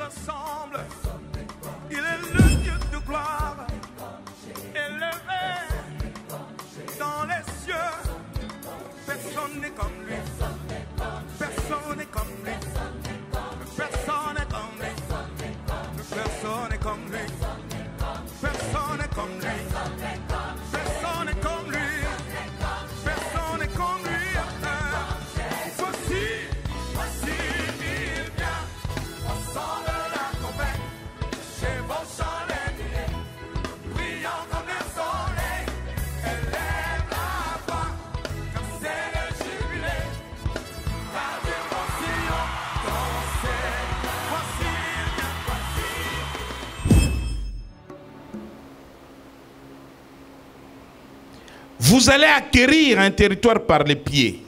ressemble. Il est le Dieu de gloire, élevé dans les cieux. Personne n'est comme lui. Personne n'est comme lui. Personne n'est comme lui. Personne n'est comme lui. Personne n'est comme lui. Personne n'est comme lui. Personne n'est comme lui. Voici, il vient. On sent de la tempête. Chevauchant les nuées, brillant comme le soleil. Élève la voix, comme c'est le jubilé. La dévotion, danser. Voici, il vient. Vous allez acquérir un territoire par les pieds.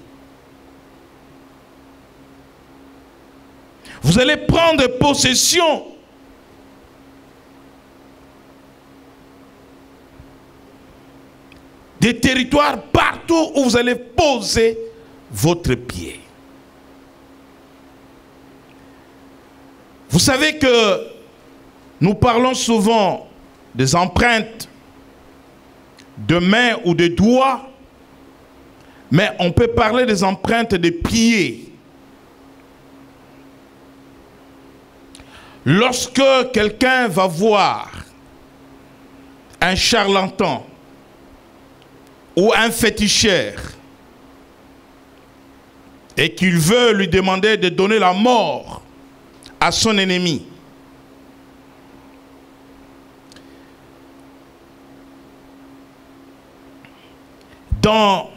Vous allez prendre possession des territoires partout où vous allez poser votre pied. Vous savez que nous parlons souvent des empreintes de main ou de doigts, mais on peut parler des empreintes de pieds. Lorsque quelqu'un va voir un charlatan ou un féticheur et qu'il veut lui demander de donner la mort à son ennemi, dans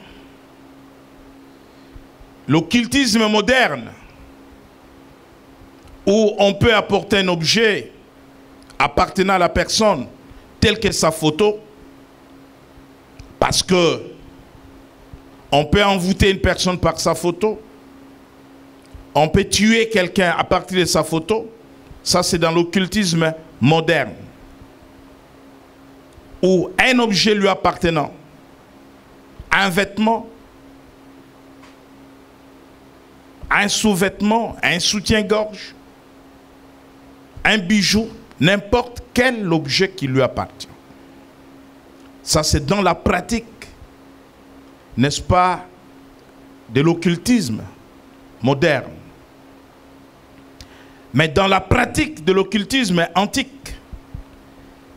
l'occultisme moderne, où on peut apporter un objet appartenant à la personne, tel que sa photo, parce que on peut envoûter une personne par sa photo, on peut tuer quelqu'un à partir de sa photo. Ça, c'est dans l'occultisme moderne, où un objet lui appartenant, un vêtement, un sous-vêtement, un soutien-gorge, un bijou, n'importe quel objet qui lui appartient. Ça, c'est dans la pratique, n'est-ce pas, de l'occultisme moderne. Mais dans la pratique de l'occultisme antique,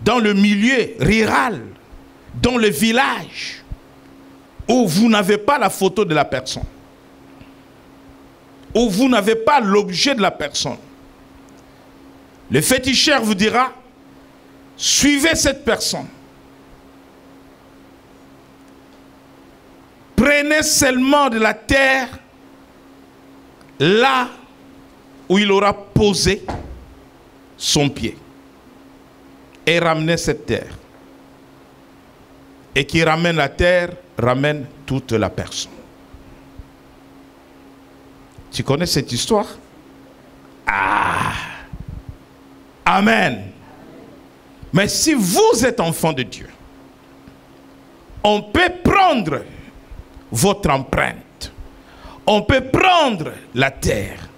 dans le milieu rural, dans le village, où vous n'avez pas la photo de la personne, où vous n'avez pas l'objet de la personne, le féticheur vous dira, suivez cette personne. Prenez seulement de la terre là où il aura posé son pied. Et ramenez cette terre. Et qui ramène la terre, ramène toute la personne. Tu connais cette histoire? Ah! Amen. Mais si vous êtes enfant de Dieu, on peut prendre votre empreinte. On peut prendre la terre.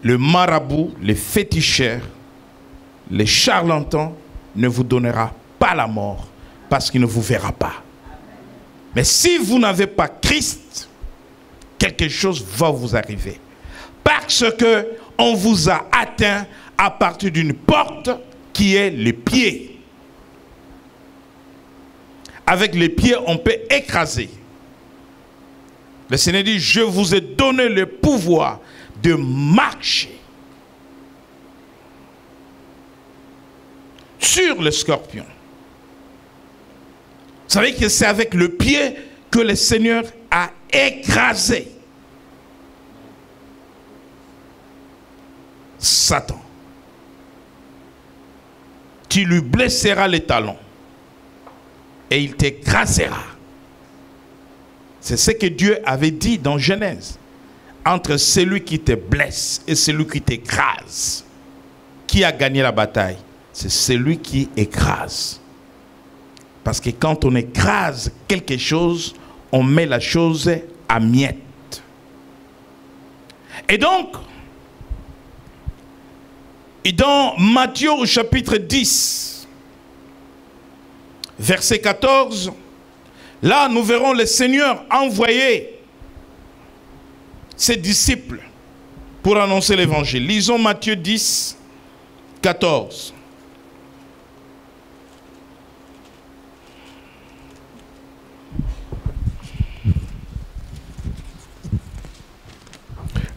Le marabout, les féticheurs, les charlatans ne vous donnera pas la mort parce qu'il ne vous verra pas. Mais si vous n'avez pas Christ, quelque chose va vous arriver. Parce que on vous a atteint à partir d'une porte qui est le pied. Avec les pieds, on peut écraser. Le Seigneur dit, je vous ai donné le pouvoir de marcher sur le scorpion. Vous savez que c'est avec le pied que le Seigneur a écrasé Satan. Tu lui blesseras les talons et il t'écrasera. C'est ce que Dieu avait dit dans Genèse. Entre celui qui te blesse et celui qui t'écrase, qui a gagné la bataille? C'est celui qui écrase. Parce que quand on écrase quelque chose, on met la chose à miettes. Et donc, Et dans Matthieu au chapitre 10, verset 14, là nous verrons le Seigneur envoyer ses disciples pour annoncer l'évangile. Lisons Matthieu 10, 14.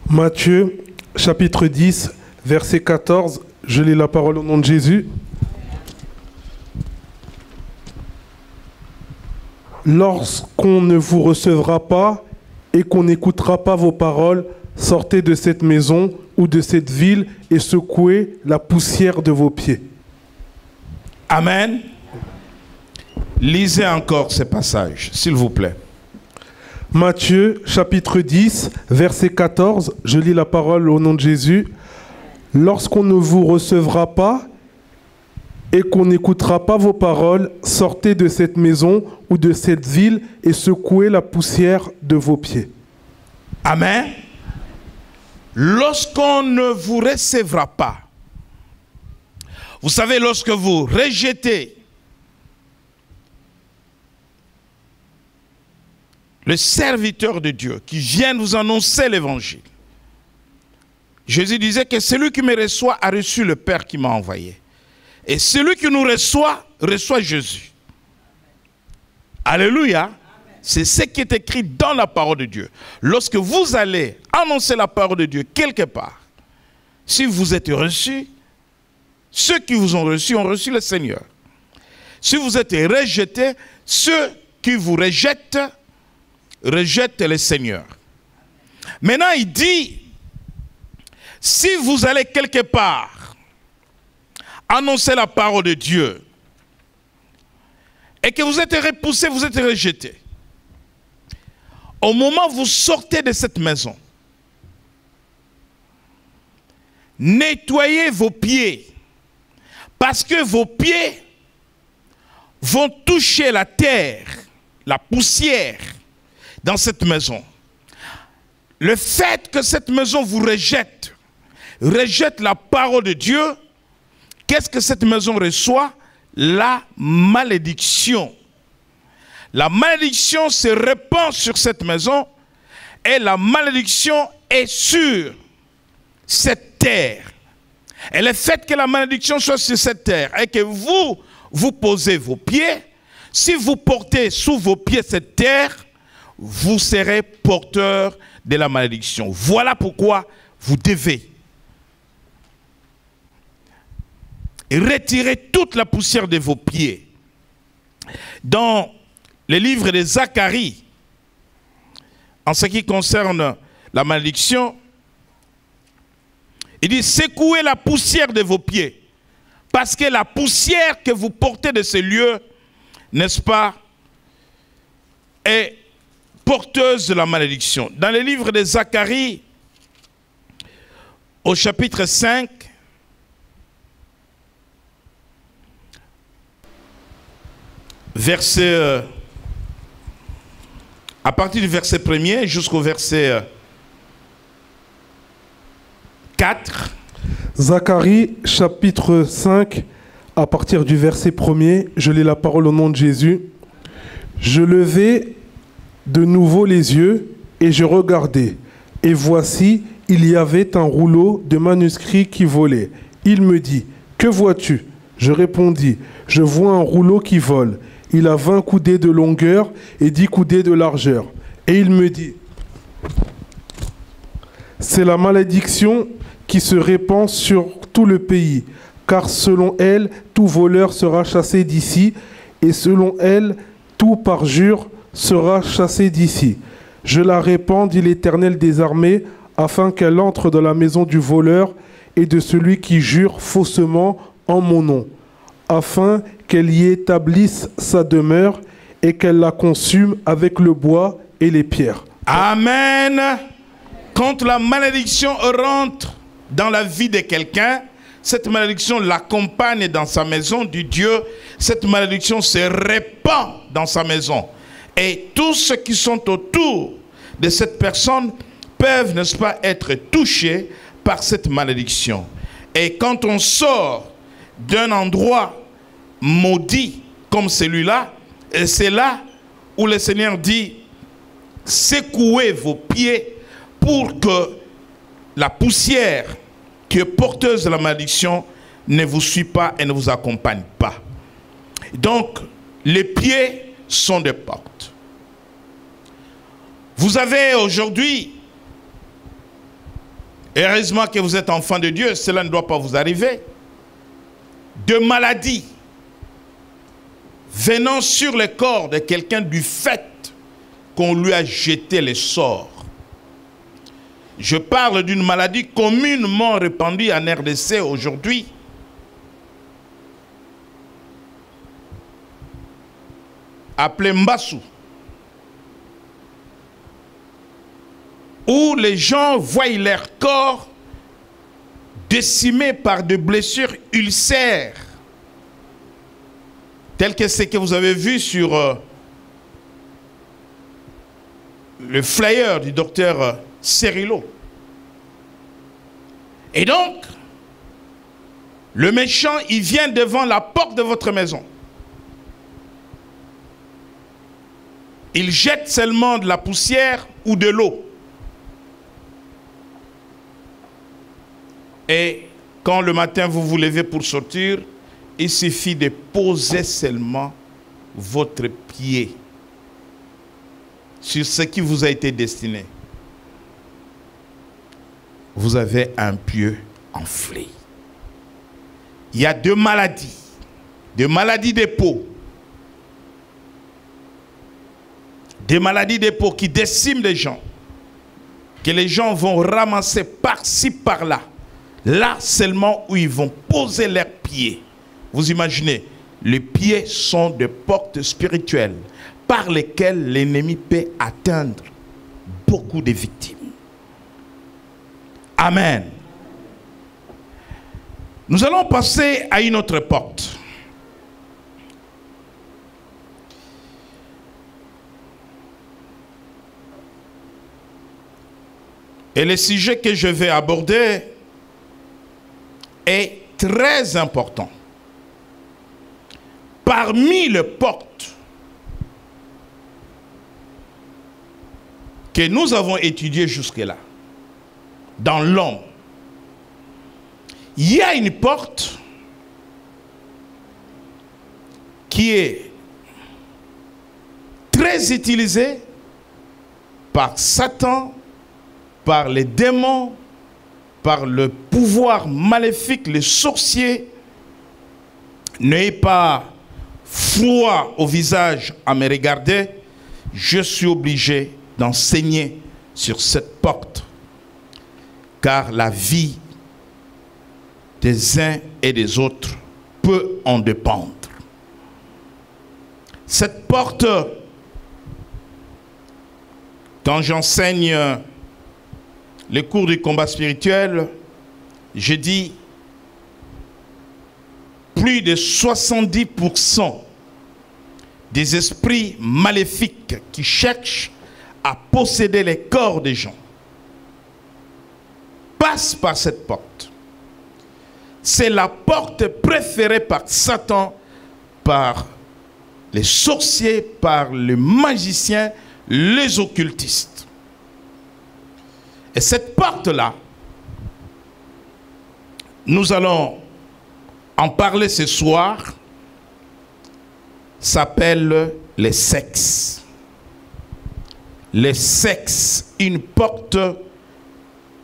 Matthieu, chapitre 10, verset 14. Je lis la parole au nom de Jésus. Lorsqu'on ne vous recevra pas et qu'on n'écoutera pas vos paroles, sortez de cette maison ou de cette ville et secouez la poussière de vos pieds. Amen. Lisez encore ces passages, s'il vous plaît. Matthieu, chapitre 10, verset 14. Je lis la parole au nom de Jésus. Lorsqu'on ne vous recevra pas et qu'on n'écoutera pas vos paroles, sortez de cette maison ou de cette ville et secouez la poussière de vos pieds. Amen. Lorsqu'on ne vous recevra pas, vous savez, lorsque vous rejetez le serviteur de Dieu qui vient vous annoncer l'évangile, Jésus disait que celui qui me reçoit a reçu le Père qui m'a envoyé. Et celui qui nous reçoit, reçoit Jésus. Alléluia. C'est ce qui est écrit dans la parole de Dieu. Lorsque vous allez annoncer la parole de Dieu quelque part, si vous êtes reçus, ceux qui vous ont reçu le Seigneur. Si vous êtes rejetés, ceux qui vous rejettent le Seigneur. Maintenant, il dit, si vous allez quelque part annoncer la parole de Dieu et que vous êtes repoussé, vous êtes rejeté, au moment où vous sortez de cette maison, nettoyez vos pieds, parce que vos pieds vont toucher la terre, la poussière dans cette maison. Le fait que cette maison vous rejette la parole de Dieu, qu'est-ce que cette maison reçoit? La malédiction. La malédiction se répand sur cette maison et la malédiction est sur cette terre. Et le fait que la malédiction soit sur cette terre et que vous posez vos pieds, si vous portez sous vos pieds cette terre, vous serez porteur de la malédiction. Voilà pourquoi vous devez retirer toute la poussière de vos pieds. Dans le livre de Zacharie, en ce qui concerne la malédiction, il dit, secouez la poussière de vos pieds, parce que la poussière que vous portez de ces lieux, n'est-ce pas, est porteuse de la malédiction. Dans le livre de Zacharie, au chapitre 5, à partir du verset 1er jusqu'au verset 4. Zacharie, chapitre 5, à partir du verset 1er, je lis la parole au nom de Jésus. Je levai de nouveau les yeux et je regardai. Et voici, il y avait un rouleau de manuscrits qui volait. Il me dit, « Que vois-tu » Je répondis, « Je vois un rouleau qui vole. Il a 20 coudées de longueur et 10 coudées de largeur. » Et il me dit, « C'est la malédiction qui se répand sur tout le pays, car selon elle, tout voleur sera chassé d'ici, et selon elle, tout parjure sera chassé d'ici. Je la répands, dit l'Éternel des armées, afin qu'elle entre dans la maison du voleur et de celui qui jure faussement en mon nom, afin qu'elle y établisse sa demeure et qu'elle la consume avec le bois et les pierres. » Amen. Quand la malédiction rentre dans la vie de quelqu'un, cette malédiction l'accompagne dans sa maison du Dieu. Cette malédiction se répand dans sa maison. Et tous ceux qui sont autour de cette personne peuvent, n'est-ce pas, être touchés par cette malédiction. Et quand on sort d'un endroit maudit comme celui-là, c'est là où le Seigneur dit, secouez vos pieds pour que la poussière qui est porteuse de la malédiction ne vous suit pas et ne vous accompagne pas. Donc, les pieds sont des portes. Vous avez aujourd'hui, heureusement que vous êtes enfant de Dieu, cela ne doit pas vous arriver, de maladies venant sur le corps de quelqu'un du fait qu'on lui a jeté les sorts. Je parle d'une maladie communément répandue en RDC aujourd'hui. Appelée Mbassou. Où les gens voient leur corps décimé par des blessures ulcères. Tel que ce que vous avez vu sur le flyer du docteur Cerrillo. Et donc, le méchant, il vient devant la porte de votre maison. Il jette seulement de la poussière ou de l'eau. Et quand le matin vous vous levez pour sortir, il suffit de poser seulement votre pied sur ce qui vous a été destiné. Vous avez un pied enflé. Il y a deux maladies des peaux. Des maladies des peaux qui déciment les gens, que les gens vont ramasser par-ci, par-là. Là seulement où ils vont poser leurs pieds. Vous imaginez, les pieds sont des portes spirituelles par lesquelles l'ennemi peut atteindre beaucoup de victimes. Amen. Nous allons passer à une autre porte. Et le sujet que je vais aborder est très important. Parmi les portes que nous avons étudiées jusque-là, dans l'homme, il y a une porte qui est très utilisée par Satan, par les démons, par le pouvoir maléfique, les sorciers. N'ayez pas froid au visage à me regarder. Je suis obligé d'enseigner sur cette porte. Car la vie des uns et des autres peut en dépendre. Cette porte, quand j'enseigne les cours du combat spirituel, je dis plus de 70% des esprits maléfiques qui cherchent à posséder les corps des gens passent par cette porte. C'est la porte préférée par Satan, par les sorciers, par les magiciens, les occultistes. Et cette porte-là, nous allons en parler ce soir, s'appelle les sexes. Les sexes, une porte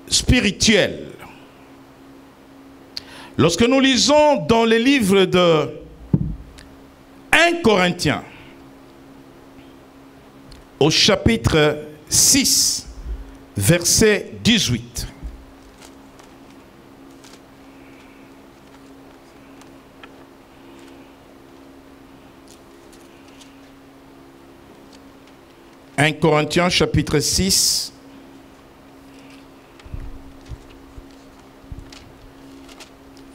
spirituelle. Lorsque nous lisons dans le livre de 1 Corinthiens, au chapitre 6, verset 18. « 1 Corinthiens chapitre 6,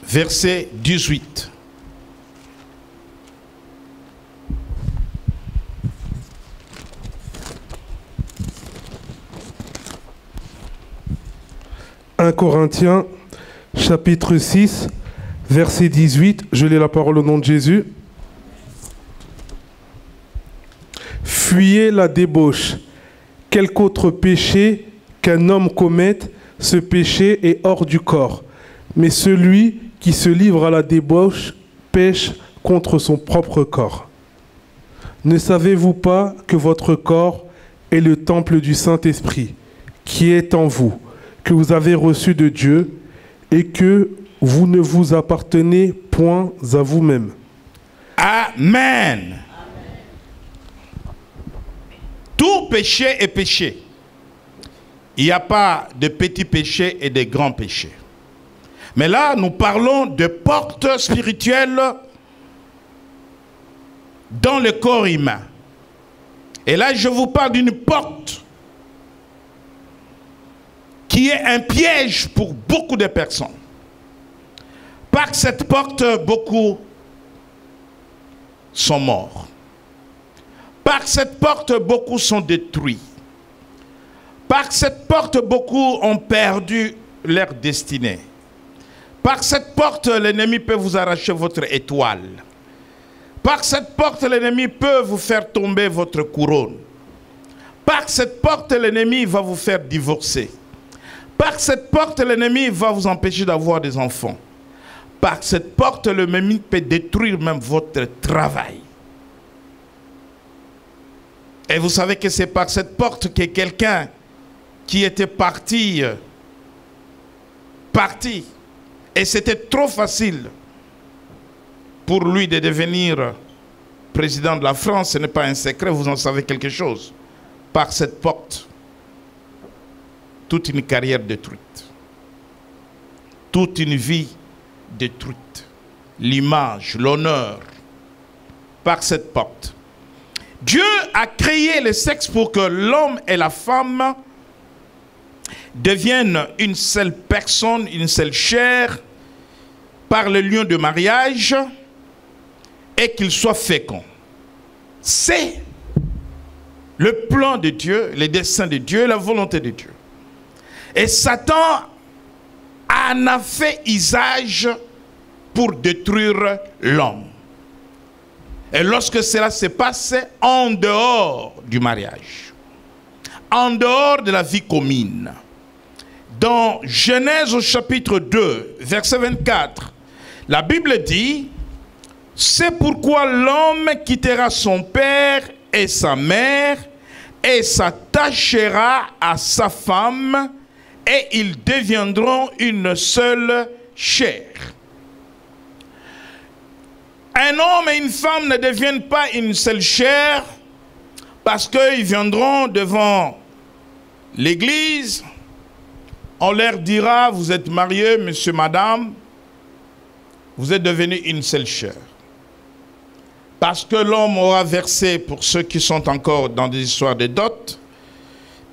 verset 18. « 1 Corinthiens chapitre 6, verset 18. Je lis la parole au nom de Jésus. Fuyez la débauche. Quelque autre péché qu'un homme commette, ce péché est hors du corps. Mais celui qui se livre à la débauche pêche contre son propre corps. Ne savez-vous pas que votre corps est le temple du Saint-Esprit, qui est en vous, que vous avez reçu de Dieu, et que vous ne vous appartenez point à vous-même? Amen. Tout péché est péché. Il n'y a pas de petits péchés et de grands péchés. Mais là, nous parlons de portes spirituelles dans le corps humain. Et là, je vous parle d'une porte qui est un piège pour beaucoup de personnes. Par cette porte, beaucoup sont morts. Par cette porte, beaucoup sont détruits. Par cette porte, beaucoup ont perdu leur destinée. Par cette porte, l'ennemi peut vous arracher votre étoile. Par cette porte, l'ennemi peut vous faire tomber votre couronne. Par cette porte, l'ennemi va vous faire divorcer. Par cette porte, l'ennemi va vous empêcher d'avoir des enfants. Par cette porte, l'ennemi peut détruire même votre travail. Et vous savez que c'est par cette porte que quelqu'un qui était parti. Et c'était trop facile pour lui de devenir président de la France. Ce n'est pas un secret, vous en savez quelque chose. Par cette porte, toute une carrière détruite. Toute une vie détruite. L'image, l'honneur. Par cette porte. Dieu a créé le sexe pour que l'homme et la femme deviennent une seule personne, une seule chair, par le lien de mariage, et qu'ils soient féconds. C'est le plan de Dieu, le dessein de Dieu, la volonté de Dieu. Et Satan en a fait usage pour détruire l'homme. Et lorsque cela se passe en dehors du mariage, en dehors de la vie commune, dans Genèse au chapitre 2, verset 24, la Bible dit, « C'est pourquoi l'homme quittera son père et sa mère et s'attachera à sa femme et ils deviendront une seule chair. » Un homme et une femme ne deviennent pas une seule chair parce qu'ils viendront devant l'église. On leur dira, vous êtes mariés, monsieur, madame, vous êtes devenus une seule chair. Parce que l'homme aura versé, pour ceux qui sont encore dans des histoires de dot,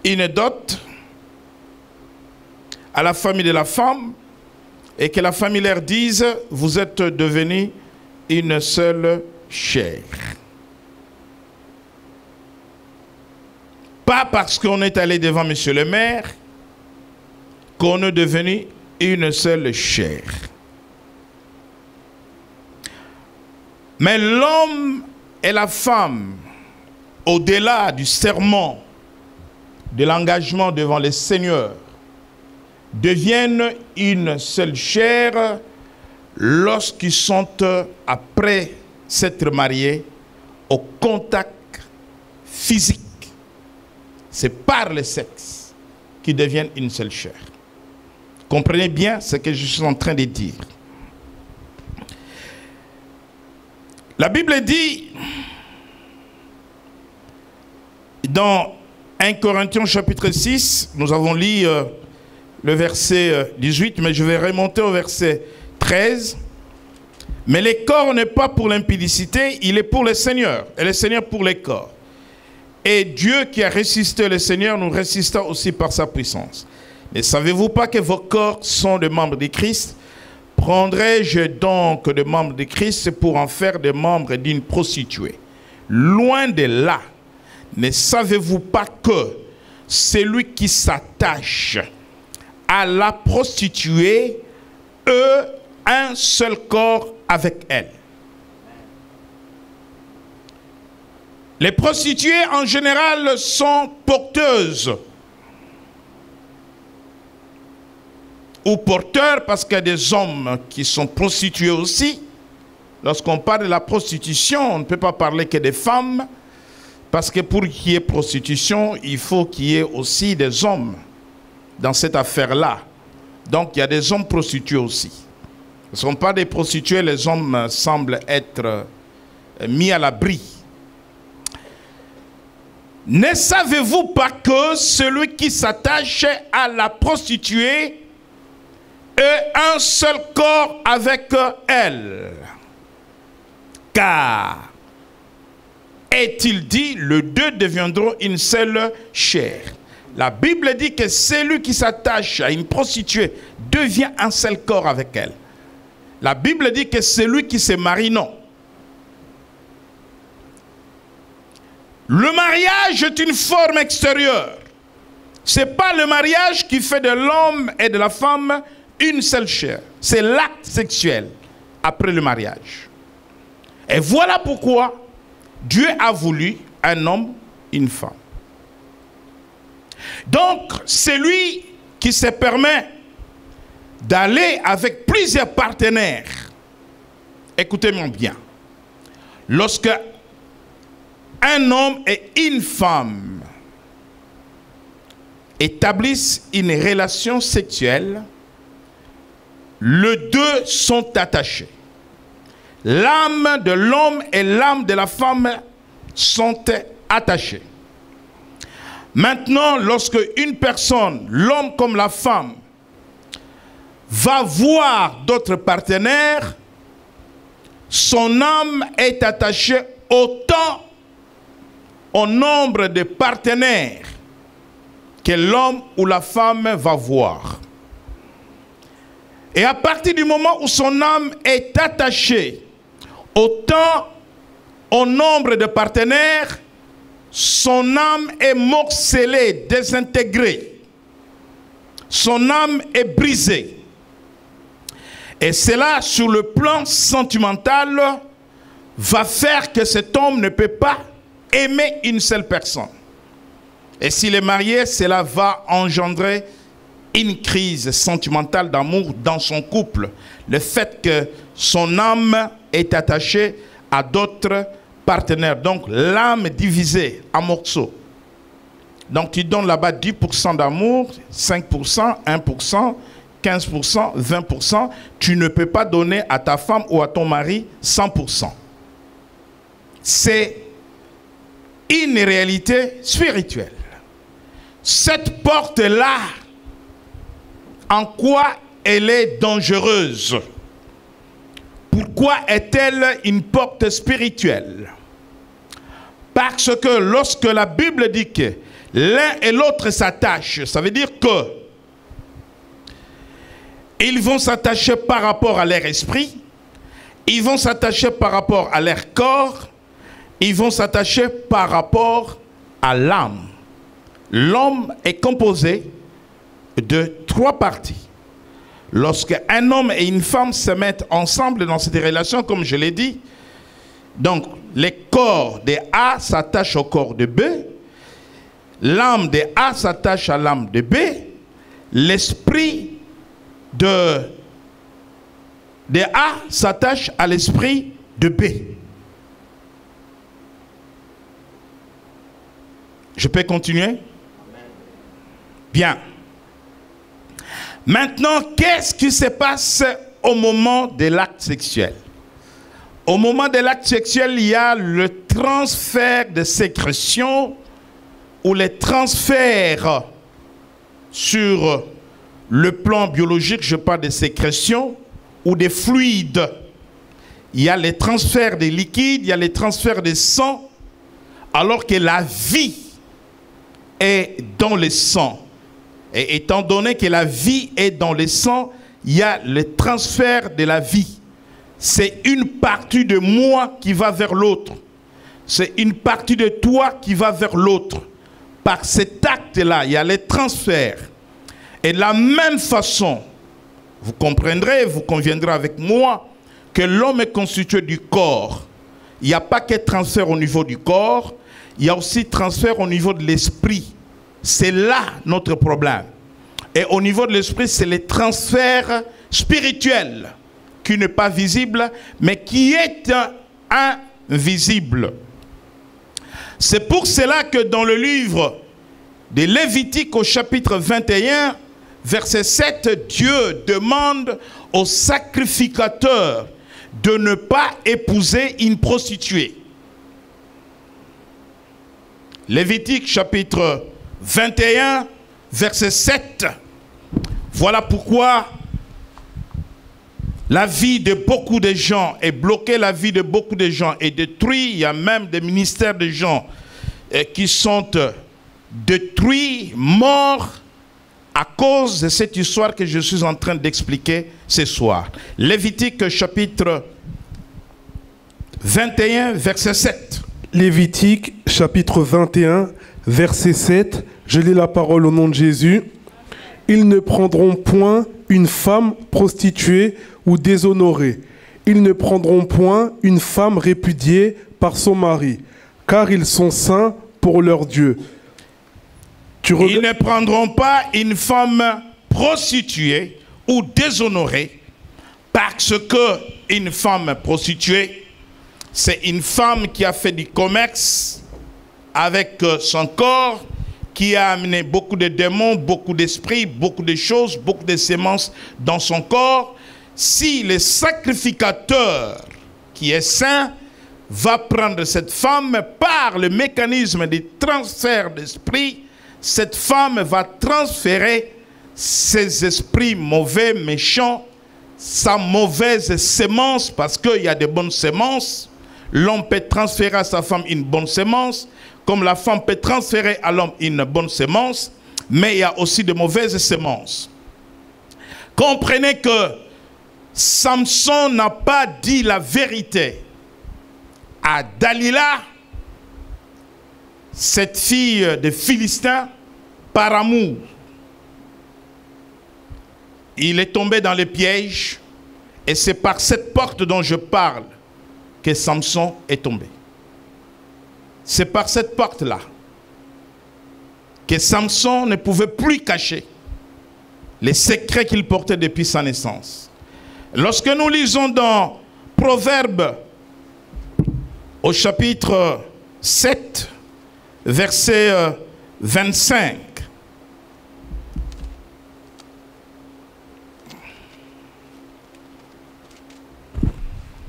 une dot à la famille de la femme, et que la famille leur dise, vous êtes devenus une seule chair. Pas parce qu'on est allé devant monsieur le maire qu'on est devenu une seule chair. Mais l'homme et la femme, au-delà du serment, de l'engagement devant le Seigneur, deviennent une seule chair lorsqu'ils sont, après s'être mariés, au contact physique. C'est par le sexe qu'ils deviennent une seule chair. Comprenez bien ce que je suis en train de dire. La Bible dit, dans 1 Corinthiens chapitre 6, nous avons lu le verset 18, mais je vais remonter au verset 13. Mais le corps n'est pas pour l'impudicité, il est pour le Seigneur, et le Seigneur pour le corps. Et Dieu qui a résisté le Seigneur nous résista aussi par sa puissance. Ne savez-vous pas que vos corps sont des membres de Christ? Prendrai-je donc des membres de Christ pour en faire des membres d'une prostituée? Loin de là. Ne savez-vous pas que celui qui s'attache à la prostituée est un seul corps avec elle. Les prostituées en général sont porteuses ou porteurs parce qu'il y a des hommes qui sont prostitués aussi. Lorsqu'on parle de la prostitution, on ne peut pas parler que des femmes parce que pour qu'il y ait prostitution, il faut qu'il y ait aussi des hommes dans cette affaire-là. Donc il y a des hommes prostitués aussi. Lorsqu'on parle des prostituées, les hommes semblent être mis à l'abri. Ne savez-vous pas que celui qui s'attache à la prostituée est un seul corps avec elle? Car, est-il dit, les deux deviendront une seule chair. La Bible dit que celui qui s'attache à une prostituée devient un seul corps avec elle. La Bible dit que celui qui se marie, non. Le mariage est une forme extérieure. Ce n'est pas le mariage qui fait de l'homme et de la femme une seule chair. C'est l'acte sexuel après le mariage. Et voilà pourquoi Dieu a voulu un homme, une femme. Donc, celui qui se permet d'aller avec plusieurs partenaires, écoutez-moi bien, lorsque un homme et une femme établissent une relation sexuelle, les deux sont attachés. L'âme de l'homme et l'âme de la femme sont attachées. Maintenant, lorsque une personne, l'homme comme la femme, va voir d'autres partenaires, son âme est attachée autant au nombre de partenaires que l'homme ou la femme va voir. Et à partir du moment où son âme est attachée autant au nombre de partenaires, son âme est morcelée, désintégrée. Son âme est brisée. Et cela, sur le plan sentimental, va faire que cet homme ne peut pas aimer une seule personne. Et s'il est marié, cela va engendrer une crise sentimentale d'amour dans son couple. Le fait que son âme est attachée à d'autres partenaires. Donc l'âme est divisée en morceaux. Donc tu donnes là-bas 10% d'amour, 5%, 1%, 15%, 20%. Tu ne peux pas donner à ta femme ou à ton mari 100%. C'est une réalité spirituelle. Cette porte-là, en quoi elle est dangereuse? Pourquoi est-elle une porte spirituelle? Parce que lorsque la Bible dit que l'un et l'autre s'attachent, ça veut dire que ils vont s'attacher par rapport à leur esprit, ils vont s'attacher par rapport à leur corps, ils vont s'attacher par rapport à l'âme. L'homme est composé de 3 parties. Lorsque un homme et une femme se mettent ensemble dans cette relation, comme je l'ai dit, donc les corps de A s'attachent au corps de B, l'âme de A s'attache à l'âme de B, l'esprit de A s'attache à l'esprit de B. Je peux continuer? Bien. Maintenant, qu'est-ce qui se passe au moment de l'acte sexuel? Au moment de l'acte sexuel, il y a le transfert de sécrétions ou les transferts sur le plan biologique, je parle de sécrétions ou des fluides. Il y a les transferts des liquides, il y a les transferts des sang, alors que la vie est dans le sang. Et étant donné que la vie est dans le sang, il y a le transfert de la vie. C'est une partie de moi qui va vers l'autre. C'est une partie de toi qui va vers l'autre. Par cet acte-là, il y a les transferts. Et de la même façon, vous comprendrez, vous conviendrez avec moi que l'homme est constitué du corps. Il n'y a pas que transfert au niveau du corps, il y a aussi transfert au niveau de l'esprit. C'est là notre problème. Et au niveau de l'esprit, c'est le transfert spirituel qui n'est pas visible, mais qui est invisible. C'est pour cela que dans le livre de Lévitique au chapitre 21, verset 7, Dieu demande aux sacrificateurs de ne pas épouser une prostituée. Lévitique chapitre 21, verset 7. Voilà pourquoi la vie de beaucoup de gens est bloquée, la vie de beaucoup de gens est détruite. Il y a même des ministères de gens qui sont détruits, morts, à cause de cette histoire que je suis en train d'expliquer ce soir. Lévitique chapitre 21, verset 7. Lévitique chapitre 21, verset 7. Je lis la parole au nom de Jésus. Ils ne prendront point une femme prostituée ou déshonorée. Ils ne prendront point une femme répudiée par son mari, car ils sont saints pour leur Dieu. Ils ne prendront pas une femme prostituée ou déshonorée, parce que une femme prostituée, c'est une femme qui a fait du commerce avec son corps, qui a amené beaucoup de démons, beaucoup d'esprits, beaucoup de choses, beaucoup de semences dans son corps. Si le sacrificateur qui est saint va prendre cette femme par le mécanisme de transfert d'esprit, cette femme va transférer ses esprits mauvais, méchants, sa mauvaise sémence, parce qu'il y a des bonnes sémences. L'homme peut transférer à sa femme une bonne sémence, comme la femme peut transférer à l'homme une bonne sémence, mais il y a aussi de mauvaises sémences. Comprenez que Samson n'a pas dit la vérité à Dalila, cette fille de Philistin, par amour. Il est tombé dans le piège, et c'est par cette porte dont je parle que Samson est tombé. C'est par cette porte-là que Samson ne pouvait plus cacher les secrets qu'il portait depuis sa naissance. Lorsque nous lisons dans Proverbes au chapitre 7, verset 25,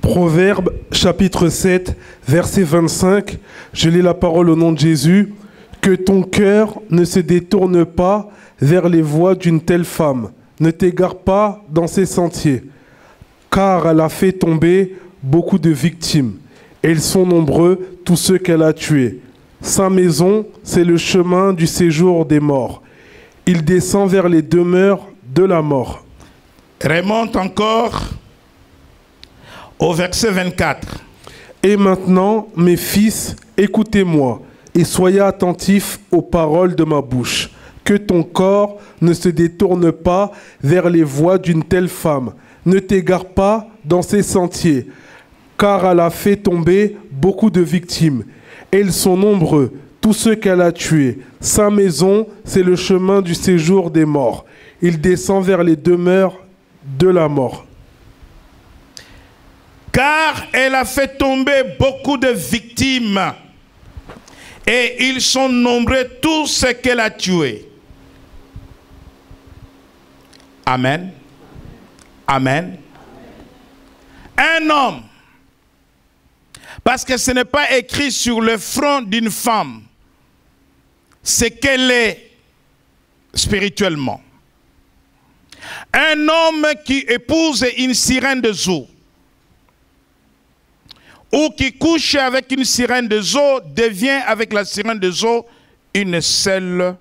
Proverbe chapitre 7, verset 25, je lis la parole au nom de Jésus. Que ton cœur ne se détourne pas vers les voies d'une telle femme, ne t'égare pas dans ses sentiers, car elle a fait tomber beaucoup de victimes, et ils sont nombreux tous ceux qu'elle a tués. Sa maison, c'est le chemin du séjour des morts. Il descend vers les demeures de la mort. Remonte encore au verset 24. Et maintenant, mes fils, écoutez-moi et soyez attentifs aux paroles de ma bouche. Que ton corps ne se détourne pas vers les voies d'une telle femme. Ne t'égare pas dans ses sentiers, car elle a fait tomber beaucoup de victimes. Et ils sont nombreux, tous ceux qu'elle a tués. Sa maison, c'est le chemin du séjour des morts. Il descend vers les demeures de la mort. Car elle a fait tomber beaucoup de victimes, et ils sont nombreux tous ceux qu'elle a tués. Amen. Amen. Un homme, parce que ce n'est pas écrit sur le front d'une femme ce qu'elle est spirituellement. Un homme qui épouse une sirène de zoo, ou qui couche avec une sirène de zoo, devient avec la sirène de zoo une seule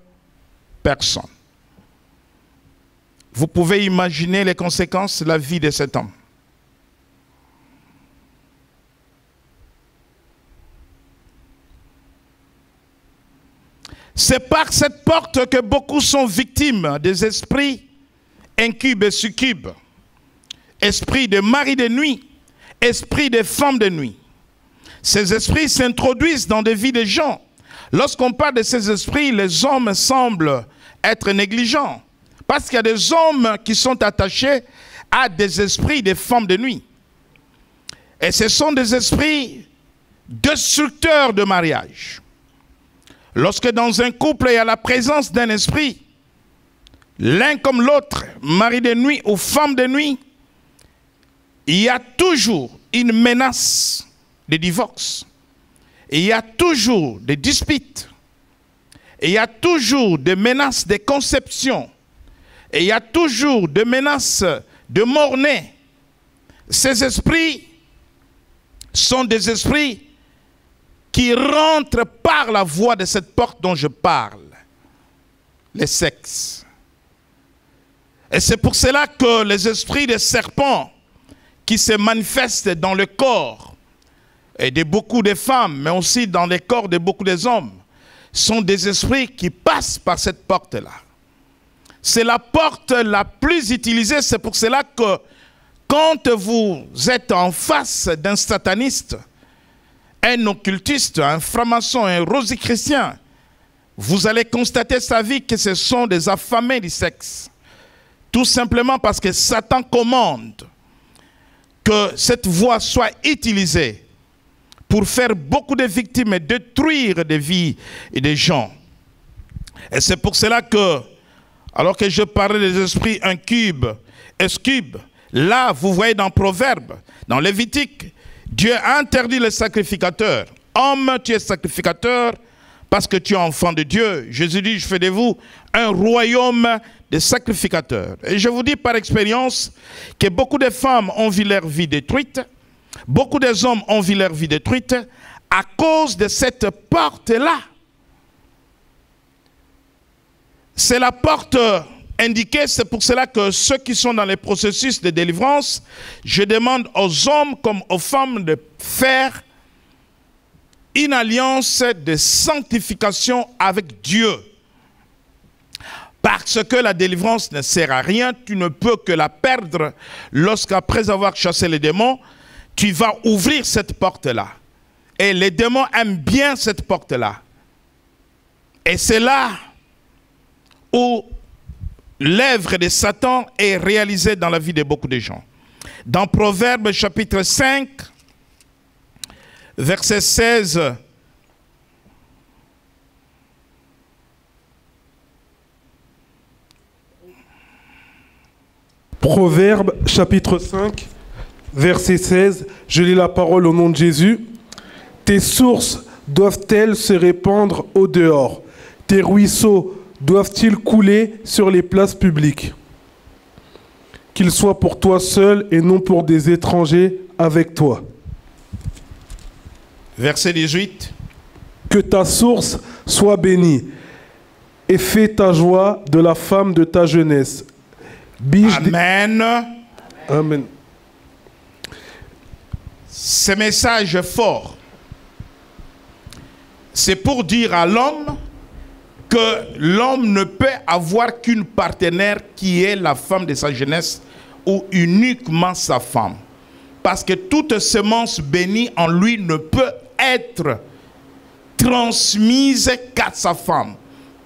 personne. Vous pouvez imaginer les conséquences de la vie de cet homme. C'est par cette porte que beaucoup sont victimes des esprits incubes et succubes. esprit de mari de nuit, esprit de femme de nuit. Ces esprits s'introduisent dans des vies de gens. Lorsqu'on parle de ces esprits, les hommes semblent être négligents. Parce qu'il y a des hommes qui sont attachés à des esprits de femmes de nuit. Et ce sont des esprits destructeurs de mariage. Lorsque dans un couple il y a la présence d'un esprit, l'un comme l'autre, mari de nuit ou femme de nuit, il y a toujours une menace de divorce. Il y a toujours des disputes. Il y a toujours des menaces de conception. Et il y a toujours des menaces de mort-né. Ces esprits sont des esprits qui rentrent par la voie de cette porte dont je parle, les sexes. Et c'est pour cela que les esprits des serpents qui se manifestent dans le corps et de beaucoup de femmes, mais aussi dans les corps de beaucoup d'hommes, sont des esprits qui passent par cette porte-là. C'est la porte la plus utilisée, c'est pour cela que quand vous êtes en face d'un sataniste, un occultiste, un franc-maçon, un rosichristien, vous allez constater sa vie que ce sont des affamés du sexe. Tout simplement parce que Satan commande que cette voie soit utilisée pour faire beaucoup de victimes et détruire des vies et des gens. Et c'est pour cela que, alors que je parlais des esprits incubes, escubes, là, vous voyez dans Proverbes, dans Lévitique, Dieu a interdit les sacrificateurs. Homme, tu es sacrificateur parce que tu es enfant de Dieu. Jésus dit, je fais de vous un royaume de sacrificateurs. Et je vous dis par expérience que beaucoup de femmes ont vu leur vie détruite, beaucoup d'hommes ont vu leur vie détruite à cause de cette porte-là. C'est la porte indiquée, c'est pour cela que ceux qui sont dans les processus de délivrance, je demande aux hommes comme aux femmes de faire une alliance de sanctification avec Dieu. Parce que la délivrance ne sert à rien, tu ne peux que la perdre lorsqu'après avoir chassé les démons, tu vas ouvrir cette porte-là. Et les démons aiment bien cette porte-là. Et c'est là où l'œuvre de Satan est réalisée dans la vie de beaucoup de gens. Dans Proverbes chapitre 5, verset 16, Proverbes chapitre 5, verset 16, je lis la parole au nom de Jésus. Tes sources doivent-elles se répandre au dehors? Tes ruisseaux doivent-ils couler sur les places publiques? Qu'ils soient pour toi seul et non pour des étrangers avec toi. Verset 18. Que ta source soit bénie et fais ta joie de la femme de ta jeunesse. Amen. Amen. Ce message fort, c'est pour dire à l'homme que l'homme ne peut avoir qu'une partenaire qui est la femme de sa jeunesse ou uniquement sa femme. Parce que toute semence bénie en lui ne peut être transmise qu'à sa femme.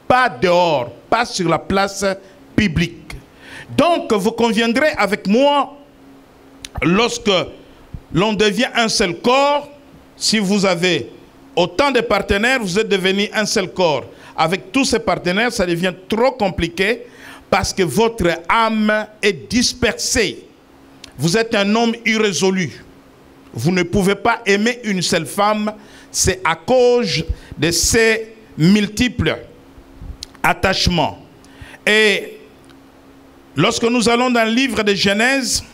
Pas dehors, pas sur la place publique. Donc, vous conviendrez avec moi, lorsque l'on devient un seul corps, si vous avez autant de partenaires, vous êtes devenu un seul corps. Avec tous ces partenaires, ça devient trop compliqué parce que votre âme est dispersée. Vous êtes un homme irrésolu. Vous ne pouvez pas aimer une seule femme. C'est à cause de ces multiples attachements. Et lorsque nous allons dans le livre de Genèse,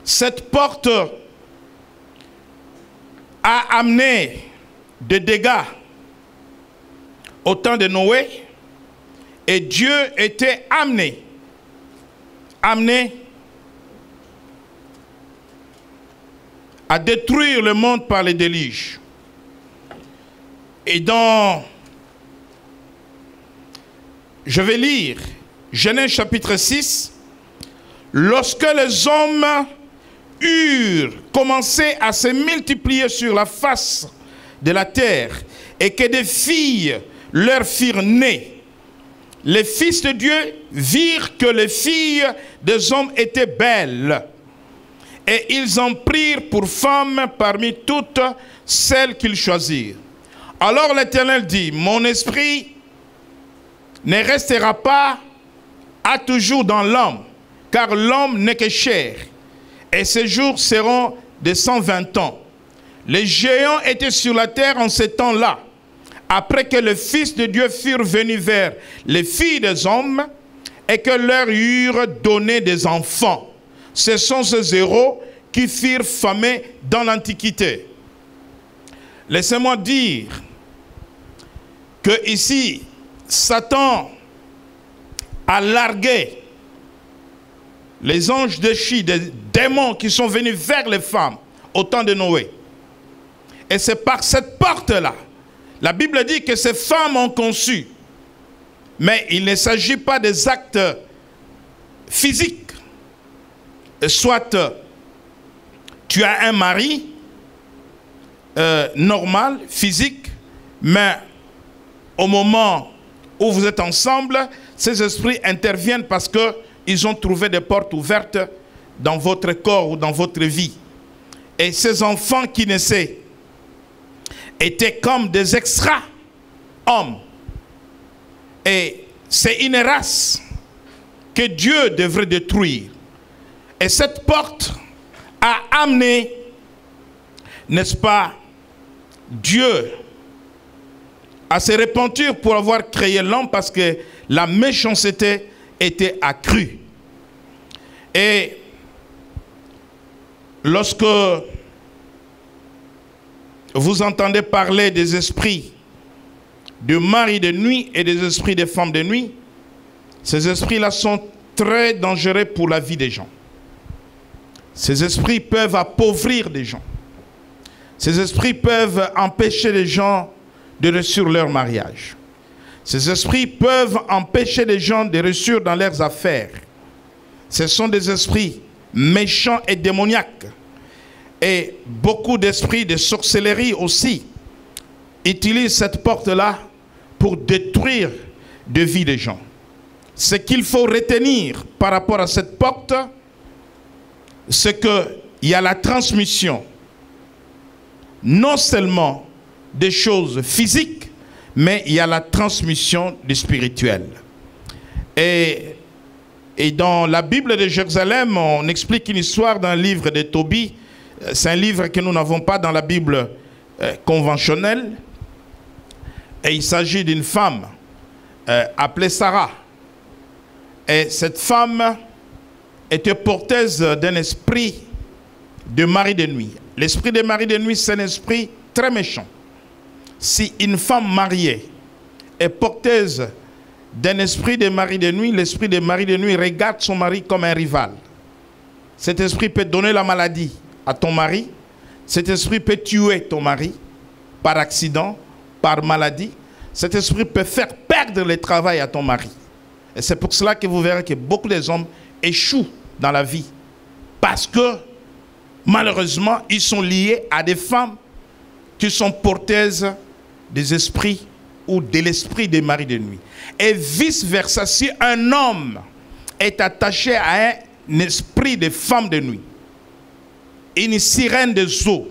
cette porte a amené des dégâts au temps de Noé, et Dieu était amené à détruire le monde par les déluges. Et je vais lire Genèse chapitre 6, lorsque les hommes eurent commencé à se multiplier sur la face de la terre et que des filles leur firent nées, les fils de Dieu virent que les filles des hommes étaient belles et ils en prirent pour femmes parmi toutes celles qu'ils choisirent. Alors l'Éternel dit, mon esprit ne restera pas à toujours dans l'homme, car l'homme n'est que chair, et ses jours seront de 120 ans. Les géants étaient sur la terre en ces temps-là, après que les fils de Dieu furent venus vers les filles des hommes, et que leur eurent donné des enfants. Ce sont ces héros qui furent famés dans l'Antiquité. Laissez-moi dire que ici, Satan a largué les anges déchus, des démons qui sont venus vers les femmes au temps de Noé. Et c'est par cette porte-là, la Bible dit que ces femmes ont conçu. Mais il ne s'agit pas des actes physiques. Soit tu as un mari normal, physique, mais au moment où vous êtes ensemble, ces esprits interviennent parce qu'ils ont trouvé des portes ouvertes dans votre corps ou dans votre vie. Et ces enfants qui naissaient étaient comme des extra-hommes. Et c'est une race que Dieu devrait détruire. Et cette porte a amené, n'est-ce pas, Dieu à se repentir pour avoir créé l'homme parce que la méchanceté était accrue. Et lorsque vous entendez parler des esprits de mari de nuit et des esprits de femmes de nuit, ces esprits-là sont très dangereux pour la vie des gens. Ces esprits peuvent appauvrir des gens. Ces esprits peuvent empêcher les gens de réussir leur mariage. Ces esprits peuvent empêcher les gens de réussir dans leurs affaires. Ce sont des esprits méchants et démoniaques. Et beaucoup d'esprits de sorcellerie aussi utilisent cette porte-là pour détruire des vies des gens. Ce qu'il faut retenir par rapport à cette porte, c'est qu'il y a la transmission non seulement des choses physiques, mais il y a la transmission du spirituel. Et dans la Bible de Jérusalem, on explique une histoire d'un livre de Tobie. C'est un livre que nous n'avons pas dans la Bible conventionnelle. Et il s'agit d'une femme appelée Sarah. Et cette femme était porteuse d'un esprit de mari de nuit. L'esprit de mari de nuit, c'est un esprit très méchant. Si une femme mariée est porteuse d'un esprit de mari de nuit, l'esprit de mari de nuit regarde son mari comme un rival. Cet esprit peut donner la maladie à ton mari. Cet esprit peut tuer ton mari par accident, par maladie. Cet esprit peut faire perdre le travail à ton mari. Et c'est pour cela que vous verrez que beaucoup des hommes échouent dans la vie. Parce que, malheureusement, ils sont liés à des femmes qui sont porteuses des esprits ou de l'esprit des maris de nuit. Et vice-versa, si un homme est attaché à un esprit de femme de nuit, une sirène des eaux,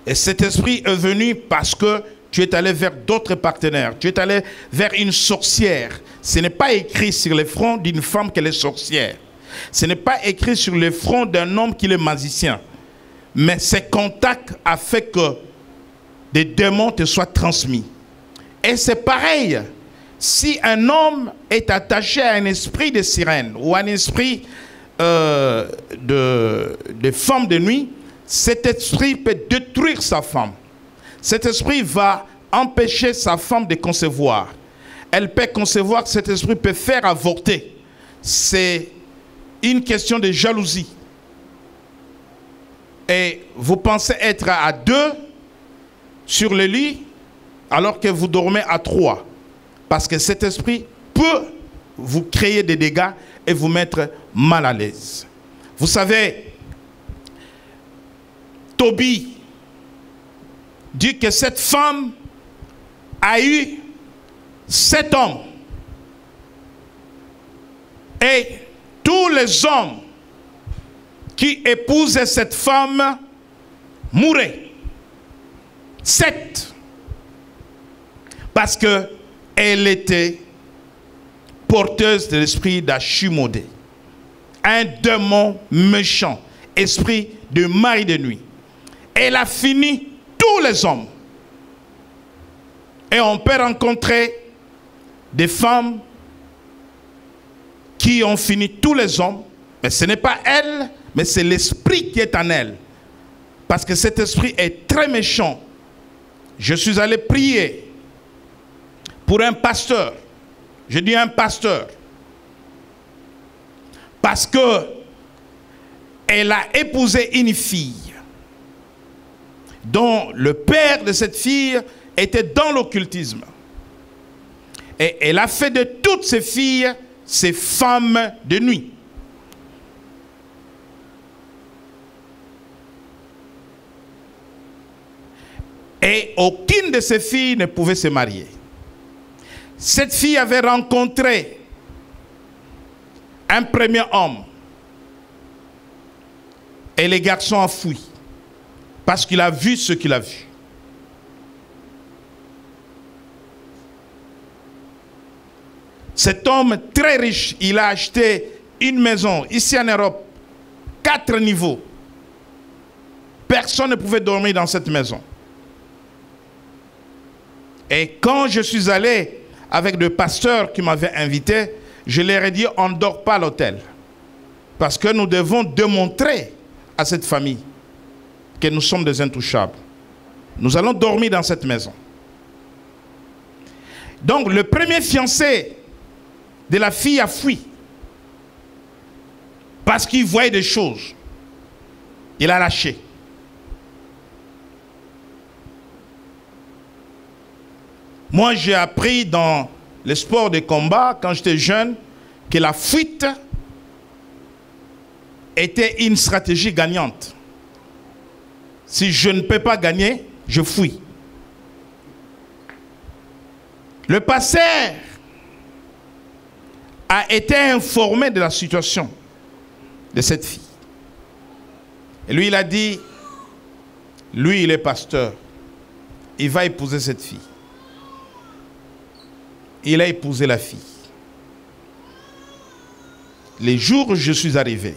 et cet esprit est venu parce que tu es allé vers d'autres partenaires, tu es allé vers une sorcière. Ce n'est pas écrit sur le front d'une femme qu'elle est sorcière. Ce n'est pas écrit sur le front d'un homme qu'il est magicien. Mais ce contact a fait que des démons te soient transmis. Et c'est pareil. Si un homme est attaché à un esprit de sirène ou à un esprit de femme de nuit, cet esprit peut détruire sa femme. Cet esprit va empêcher sa femme de concevoir. Elle peut concevoir, cet esprit peut faire avorter. C'est une question de jalousie. Et vous pensez être à 2 sur le lit alors que vous dormez à 3. Parce que cet esprit peut vous créer des dégâts et vous mettre mal à l'aise. Vous savez, Tobie dit que cette femme a eu 7 hommes. Et tous les hommes qui épousaient cette femme mouraient. 7. Parce qu'elle était porteuse de l'esprit d'Ashimodé. Un démon méchant, esprit de mari de nuit. Elle a fini tous les hommes. Et on peut rencontrer des femmes qui ont fini tous les hommes, mais ce n'est pas elle, mais c'est l'esprit qui est en elle. Parce que cet esprit est très méchant. Je suis allé prier pour un pasteur. Je dis un pasteur. Parce que elle a épousé une fille dont le père de cette fille était dans l'occultisme. Et elle a fait de toutes ses filles ses femmes de nuit. Et aucune de ses filles ne pouvait se marier. Cette fille avait rencontré un premier homme. Et les garçons ont fui. Parce qu'il a vu ce qu'il a vu. Cet homme très riche, il a acheté une maison ici en Europe, 4 niveaux. Personne ne pouvait dormir dans cette maison. Et quand je suis allé avec le pasteur qui m'avait invité, je leur ai dit, on ne dort pas à l'hôtel. Parce que nous devons démontrer à cette famille que nous sommes des intouchables. Nous allons dormir dans cette maison. Donc le premier fiancé de la fille a fui. Parce qu'il voyait des choses. Il a lâché. Moi, j'ai appris dans le sport de combat, quand j'étais jeune, que la fuite était une stratégie gagnante. Si je ne peux pas gagner, je fuis. Le pasteur a été informé de la situation de cette fille. Et lui, il a dit, lui, il est pasteur. Il va épouser cette fille. Il a épousé la fille. Les jours où je suis arrivé,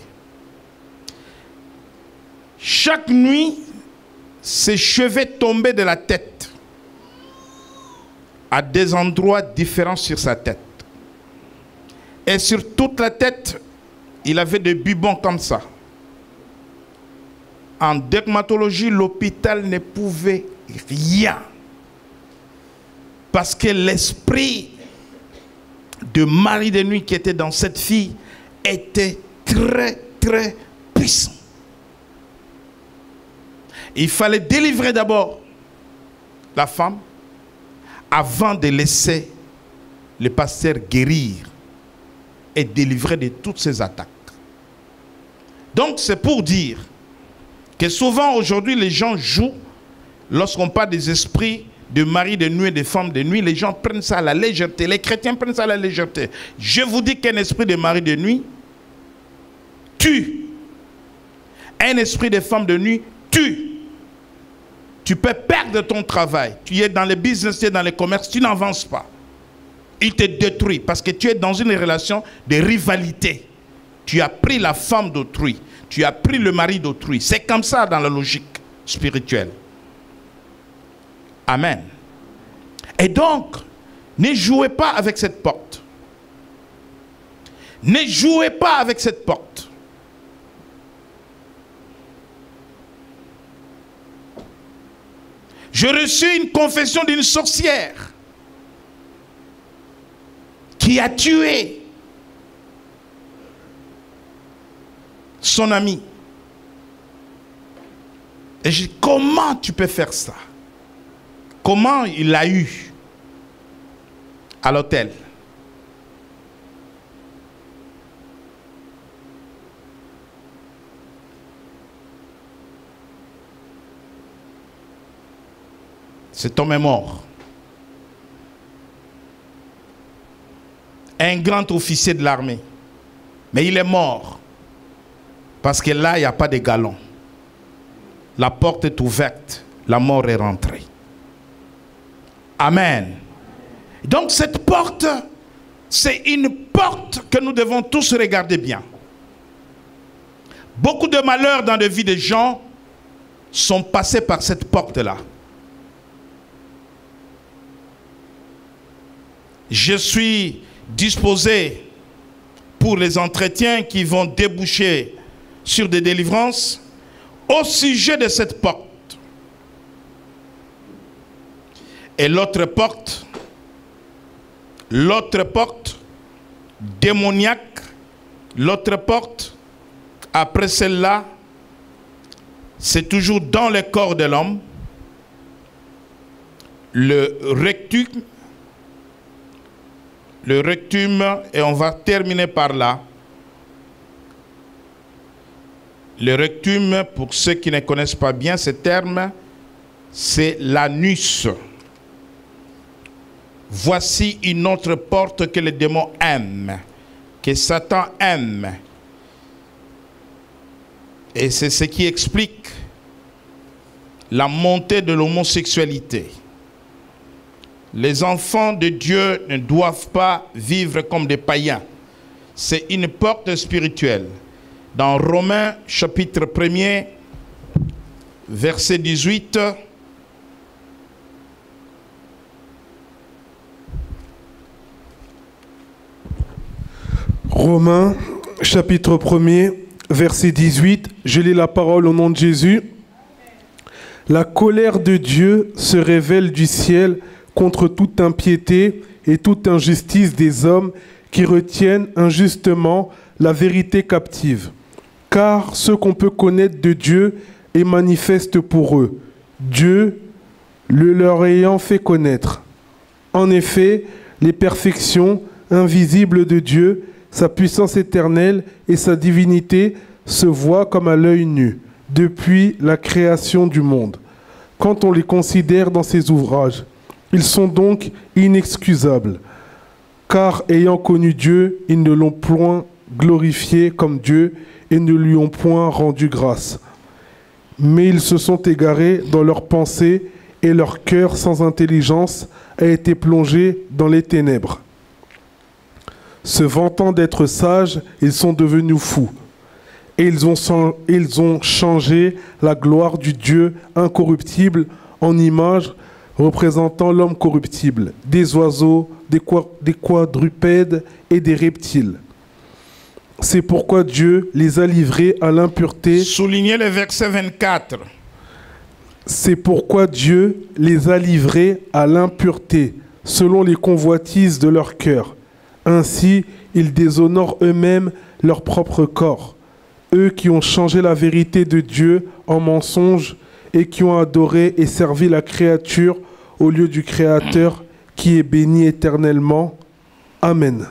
chaque nuit, ses cheveux tombaient de la tête à des endroits différents sur sa tête. Et sur toute la tête, il avait des bubons comme ça. En dermatologie, l'hôpital ne pouvait rien. Parce que l'esprit de mari de nuit qui était dans cette fille était très, très puissant. Il fallait délivrer d'abord la femme avant de laisser le pasteur guérir et délivrer de toutes ces attaques. Donc c'est pour dire que souvent aujourd'hui les gens jouent, lorsqu'on parle des esprits de mari de nuit et de femmes de nuit, les gens prennent ça à la légèreté. Les chrétiens prennent ça à la légèreté. Je vous dis qu'un esprit de mari de nuit tue. Un esprit de femme de nuit tue. Tu peux perdre ton travail. Tu es dans le business, tu es dans le commerce, tu n'avances pas. Il te détruit parce que tu es dans une relation de rivalité. Tu as pris la femme d'autrui. Tu as pris le mari d'autrui. C'est comme ça dans la logique spirituelle. Amen. Et donc, ne jouez pas avec cette porte. Ne jouez pas avec cette porte. J'ai reçu une confession d'une sorcière qui a tué son ami. Et j'ai dit, comment tu peux faire ça? Comment il l'a eu à l'hôtel? Cet homme est mort. Un grand officier de l'armée. Mais il est mort. Parce que là, il n'y a pas de galon. La porte est ouverte. La mort est rentrée. Amen. Donc cette porte, c'est une porte que nous devons tous regarder bien. Beaucoup de malheurs dans la vie des gens sont passés par cette porte-là. Je suis disposé pour les entretiens qui vont déboucher sur des délivrances au sujet de cette porte. Et l'autre porte démoniaque, l'autre porte, après celle-là, c'est toujours dans le corps de l'homme, le rectum, et on va terminer par là. Le rectum, pour ceux qui ne connaissent pas bien ce terme, c'est l'anus. Voici une autre porte que le démon aime, que Satan aime. Et c'est ce qui explique la montée de l'homosexualité. Les enfants de Dieu ne doivent pas vivre comme des païens. C'est une porte spirituelle. Dans Romains chapitre 1er, verset 18, Romains chapitre 1er, verset 18, je lis la parole au nom de Jésus. La colère de Dieu se révèle du ciel contre toute impiété et toute injustice des hommes qui retiennent injustement la vérité captive. Car ce qu'on peut connaître de Dieu est manifeste pour eux, Dieu le leur ayant fait connaître. En effet, les perfections invisibles de Dieu, sa puissance éternelle et sa divinité se voient comme à l'œil nu, depuis la création du monde. Quand on les considère dans ses ouvrages, ils sont donc inexcusables, car ayant connu Dieu, ils ne l'ont point glorifié comme Dieu et ne lui ont point rendu grâce. Mais ils se sont égarés dans leurs pensées et leur cœur sans intelligence a été plongé dans les ténèbres. Se vantant d'être sages, ils sont devenus fous. Et ils ont changé la gloire du Dieu incorruptible en image représentant l'homme corruptible, des oiseaux, des quadrupèdes et des reptiles. C'est pourquoi Dieu les a livrés à l'impureté. Soulignez le verset 24. C'est pourquoi Dieu les a livrés à l'impureté, selon les convoitises de leur cœur. Ainsi, ils déshonorent eux-mêmes leur propre corps. Eux qui ont changé la vérité de Dieu en mensonge et qui ont adoré et servi la créature au lieu du Créateur qui est béni éternellement. Amen.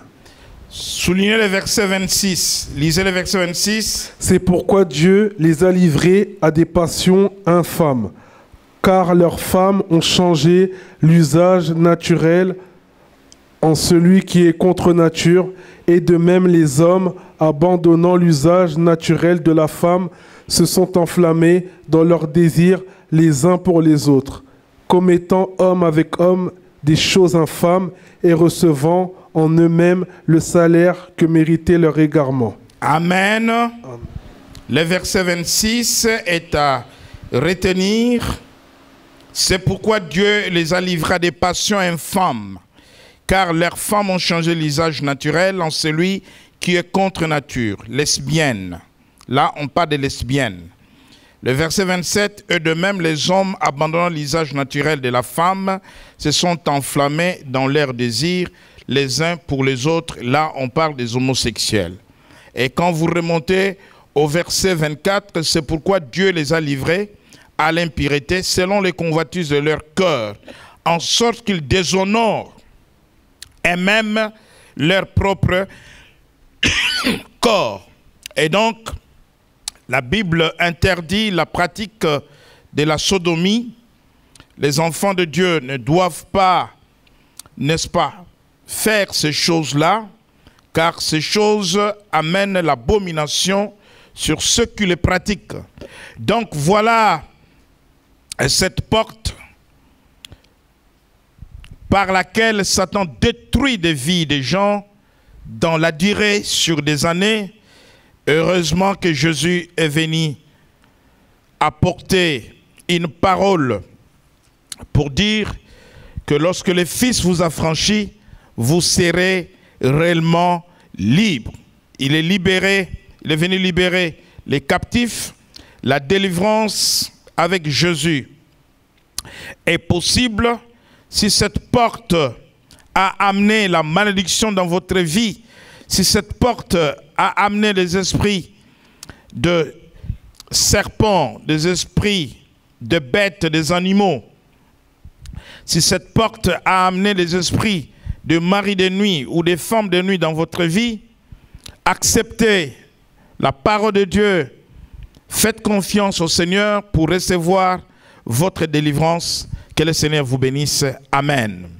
Soulignez le verset 26. Lisez le verset 26. C'est pourquoi Dieu les a livrés à des passions infâmes, car leurs femmes ont changé l'usage naturel en celui qui est contre nature, et de même les hommes, abandonnant l'usage naturel de la femme, se sont enflammés dans leurs désirs les uns pour les autres, commettant homme avec homme des choses infâmes et recevant en eux-mêmes le salaire que méritait leur égarement. Amen. Le verset 26 est à retenir. C'est pourquoi Dieu les a livrés à des passions infâmes, car leurs femmes ont changé l'usage naturel en celui qui est contre nature, lesbienne. Là, on parle de lesbienne. Le verset 27, eux de même, les hommes, abandonnant l'usage naturel de la femme, se sont enflammés dans leurs désirs, les uns pour les autres. Là, on parle des homosexuels. Et quand vous remontez au verset 24, c'est pourquoi Dieu les a livrés à l'impureté selon les convoitises de leur cœur, en sorte qu'ils déshonorent et même leur propre corps. Et donc, la Bible interdit la pratique de la sodomie, les enfants de Dieu ne doivent pas, n'est-ce pas, faire ces choses-là, car ces choses amènent l'abomination sur ceux qui les pratiquent. Donc voilà cette porte par laquelle Satan détruit des vies des gens dans la durée sur des années. Heureusement que Jésus est venu apporter une parole pour dire que lorsque le Fils vous a franchi, vous serez réellement libre. Il est libéré, il est venu libérer les captifs. La délivrance avec Jésus est possible si cette porte a amené la malédiction dans votre vie, si cette porte a amené les esprits de serpents, des esprits de bêtes, des animaux, si cette porte a amené les esprits de maris de nuit ou des femmes de nuit dans votre vie, acceptez la parole de Dieu. Faites confiance au Seigneur pour recevoir votre délivrance. Que le Seigneur vous bénisse. Amen.